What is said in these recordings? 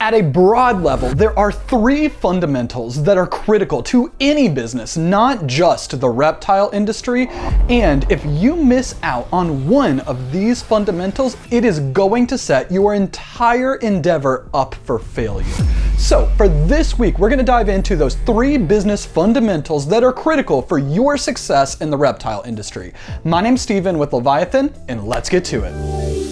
At a broad level, there are three fundamentals that are critical to any business, not just the reptile industry. And if you miss out on one of these fundamentals, it is going to set your entire endeavor up for failure. So for this week, we're going to dive into those three business fundamentals that are critical for your success in the reptile industry. My name's Steven with Leviathan, and let's get to it.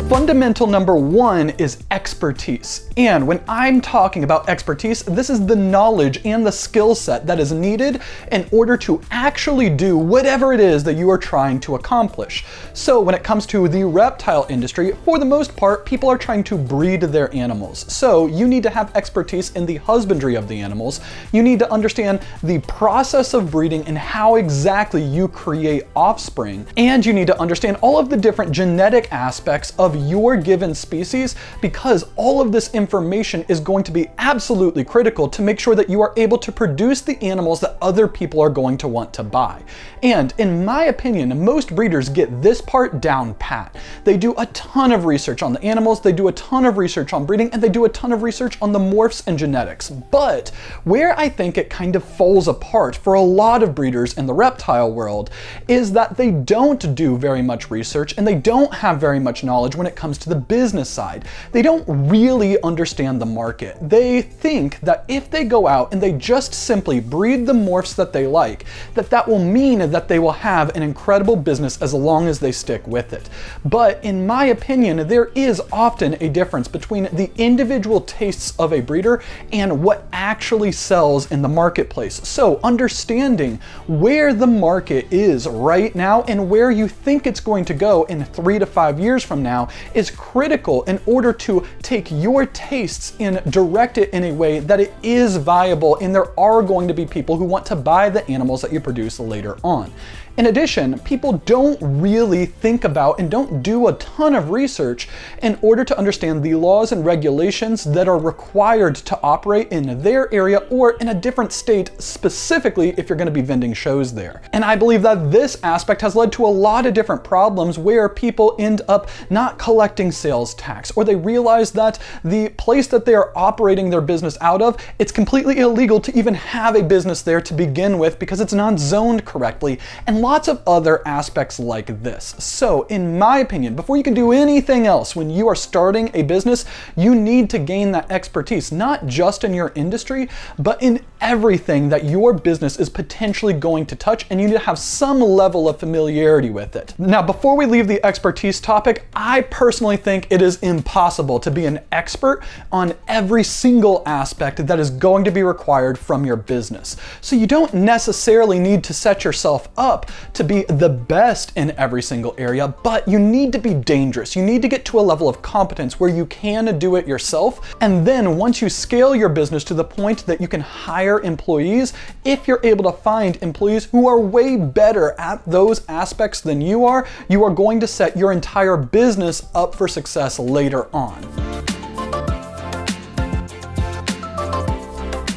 Fundamental number one is expertise. And when I'm talking about expertise, this is the knowledge and the skill set that is needed in order to actually do whatever it is that you are trying to accomplish. So when it comes to the reptile industry, for the most part, people are trying to breed their animals. So you need to have expertise in the husbandry of the animals. You need to understand the process of breeding and how exactly you create offspring. And you need to understand all of the different genetic aspects of your given species, because all of this information is going to be absolutely critical to make sure that you are able to produce the animals that other people are going to want to buy. And in my opinion, most breeders get this part down pat. They do a ton of research on the animals, they do a ton of research on breeding, and they do a ton of research on the morphs and genetics. But where I think it kind of falls apart for a lot of breeders in the reptile world is that they don't do very much research and they don't have very much knowledge when it comes to the business side. They don't really understand the market. They think that if they go out and they just simply breed the morphs that they like, that will mean that they will have an incredible business as long as they stick with it. But in my opinion, there is often a difference between the individual tastes of a breeder and what actually sells in the marketplace. So understanding where the market is right now and where you think it's going to go in 3 to 5 years from now is critical in order to take your tastes and direct it in a way that it is viable and there are going to be people who want to buy the animals that you produce later on. In addition, people don't really think about and don't do a ton of research in order to understand the laws and regulations that are required to operate in their area or in a different state, specifically if you're going to be vending shows there. And I believe that this aspect has led to a lot of different problems where people end up not collecting sales tax, or they realize that the place that they are operating their business out of, it's completely illegal to even have a business there to begin with because it's not zoned correctly, and lots of other aspects like this. So in my opinion, before you can do anything else when you are starting a business, you need to gain that expertise, not just in your industry, but in everything that your business is potentially going to touch, and you need to have some level of familiarity with it. Now, before we leave the expertise topic, I personally think it is impossible to be an expert on every single aspect that is going to be required from your business. So you don't necessarily need to set yourself up to be the best in every single area, but you need to be dangerous. You need to get to a level of competence where you can do it yourself. And then once you scale your business to the point that you can hire employees, if you're able to find employees who are way better at those aspects than you are going to set your entire business up for success later on.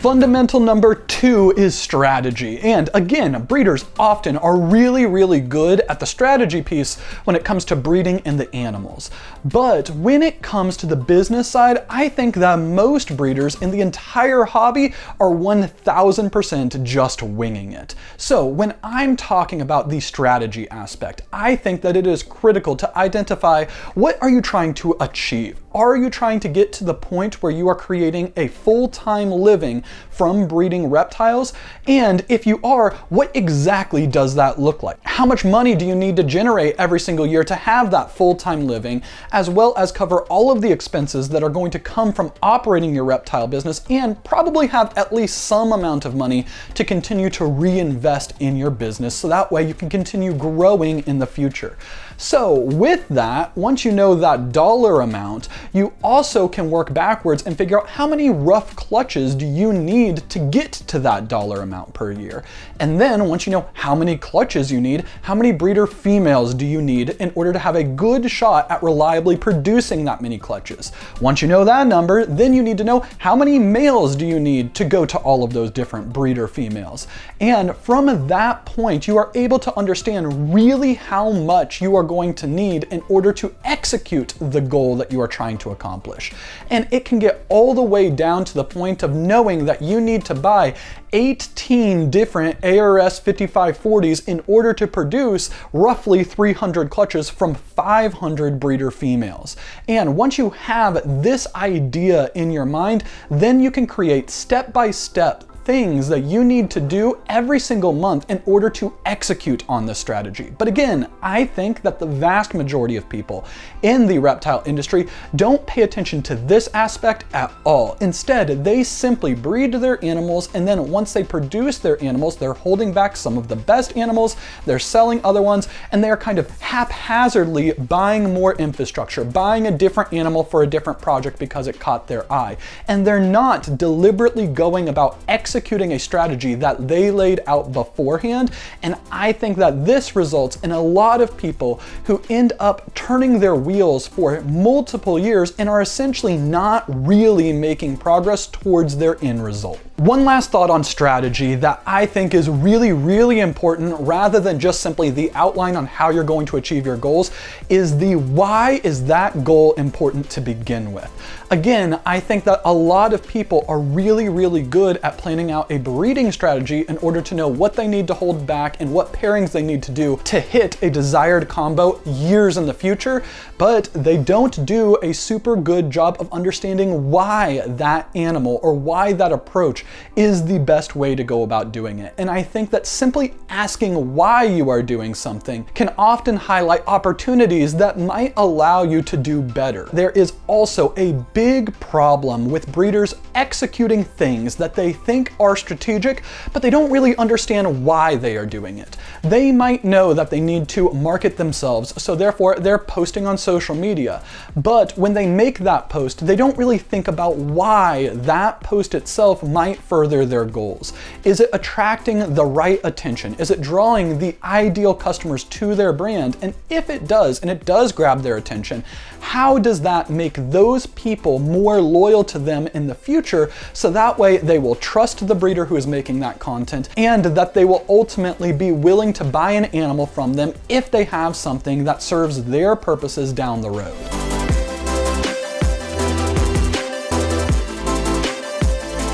Fundamental number two is strategy. And again, breeders often are really good at the strategy piece when it comes to breeding and the animals. But when it comes to the business side, I think that most breeders in the entire hobby are 1000% just winging it. So when I'm talking about the strategy aspect, I think that it is critical to identify what are you trying to achieve. Are you trying to get to the point where you are creating a full-time living from breeding reptiles? And if you are, what exactly does that look like? How much money do you need to generate every single year to have that full-time living, as well as cover all of the expenses that are going to come from operating your reptile business, and probably have at least some amount of money to continue to reinvest in your business so that way you can continue growing in the future. So with that, once you know that dollar amount, you also can work backwards and figure out how many rough clutches do you need to get to that dollar amount per year. And then once you know how many clutches you need, how many breeder females do you need in order to have a good shot at reliably producing that many clutches. Once you know that number, then you need to know how many males do you need to go to all of those different breeder females. And from that point, you are able to understand really how much you are going to need in order to execute the goal that you are trying to accomplish. And it can get all the way down to the point of knowing that you need to buy 18 different ARS 5540s in order to produce roughly 300 clutches from 500 breeder females. And once you have this idea in your mind, then you can create step-by-step things that you need to do every single month in order to execute on this strategy. But again, I think that the vast majority of people in the reptile industry don't pay attention to this aspect at all. Instead, they simply breed their animals, and then once they produce their animals, they're holding back some of the best animals, they're selling other ones, and they are kind of haphazardly buying more infrastructure, buying a different animal for a different project because it caught their eye. And they're not deliberately going about executing a strategy that they laid out beforehand. And I think that this results in a lot of people who end up turning their wheels for multiple years and are essentially not really making progress towards their end result. One last thought on strategy that I think is really, really important, rather than just simply the outline on how you're going to achieve your goals, is the why is that goal important to begin with. Again, I think that a lot of people are really, really good at planning out a breeding strategy in order to know what they need to hold back and what pairings they need to do to hit a desired combo years in the future, but they don't do a super good job of understanding why that animal or why that approach is the best way to go about doing it. And I think that simply asking why you are doing something can often highlight opportunities that might allow you to do better. There is also a big problem with breeders executing things that they think are strategic, but they don't really understand why they are doing it. They might know that they need to market themselves, so therefore they're posting on social media. But when they make that post, they don't really think about why that post itself might further their goals. Is it attracting the right attention? Is it drawing the ideal customers to their brand? And if it does, and it does grab their attention, how does that make those people more loyal to them in the future, so that way they will trust the breeder who is making that content, and that they will ultimately be willing to buy an animal from them if they have something that serves their purposes down the road.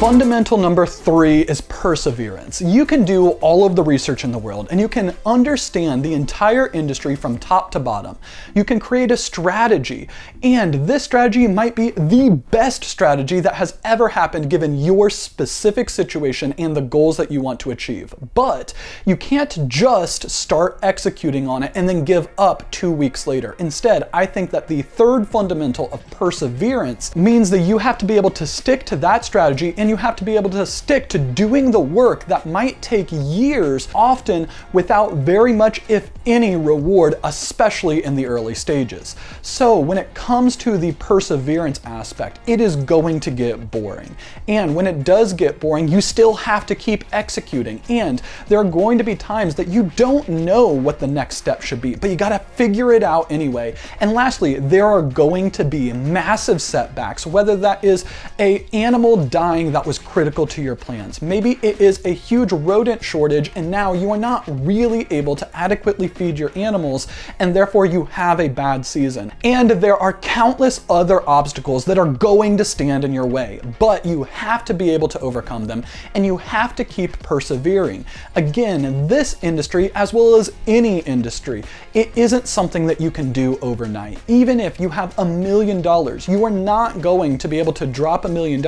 Fundamental number 3 is perseverance. You can do all of the research in the world and you can understand the entire industry from top to bottom. You can create a strategy, and this strategy might be the best strategy that has ever happened given your specific situation and the goals that you want to achieve. But you can't just start executing on it and then give up 2 weeks later. Instead, I think that the third fundamental of perseverance means that you have to be able to stick to that strategy, and you have to be able to stick to doing the work that might take years, often without very much, if any, reward, especially in the early stages. So when it comes to the perseverance aspect, it is going to get boring. And when it does get boring, you still have to keep executing. And there are going to be times that you don't know what the next step should be, but you gotta figure it out anyway. And lastly, there are going to be massive setbacks, whether that is an animal dying that was critical to your plans. Maybe it is a huge rodent shortage and now you are not really able to adequately feed your animals, and therefore you have a bad season. And there are countless other obstacles that are going to stand in your way, but you have to be able to overcome them, and you have to keep persevering. Again, this industry, as well as any industry, it isn't something that you can do overnight. Even if you have $1 million, you are not going to be able to drop $1 million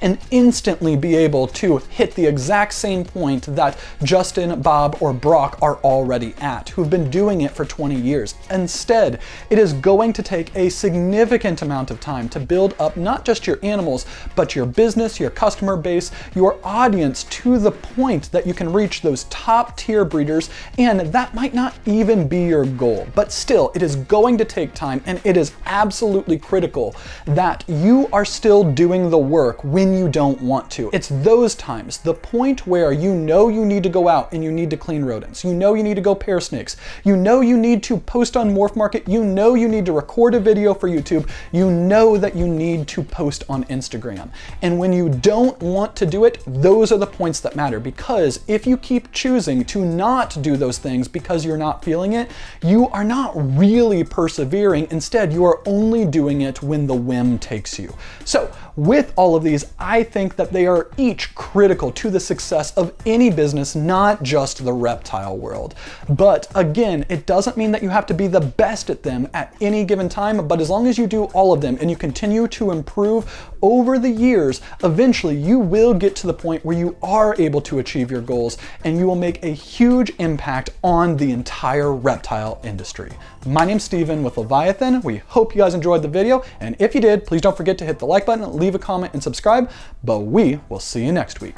and instantly be able to hit the exact same point that Justin, Bob, or Brock are already at, who've been doing it for 20 years. Instead, it is going to take a significant amount of time to build up not just your animals, but your business, your customer base, your audience, to the point that you can reach those top tier breeders, and that might not even be your goal. But still, it is going to take time, and it is absolutely critical that you are still doing the work when you don't don't want to. It's those times, the point where you know you need to go out and you need to clean rodents. You know you need to go pair snakes. You know you need to post on Morph Market. You know you need to record a video for YouTube. You know that you need to post on Instagram. And when you don't want to do it, those are the points that matter, because if you keep choosing to not do those things because you're not feeling it, you are not really persevering. Instead, you are only doing it when the whim takes you. So with all of these, I think that they are each critical to the success of any business, not just the reptile world. But again, it doesn't mean that you have to be the best at them at any given time, but as long as you do all of them and you continue to improve over the years, eventually you will get to the point where you are able to achieve your goals and you will make a huge impact on the entire reptile industry. My name's Steven with Leviathan. We hope you guys enjoyed the video, and if you did, please don't forget to hit the like button, leave a comment, and subscribe, but we will see you next week.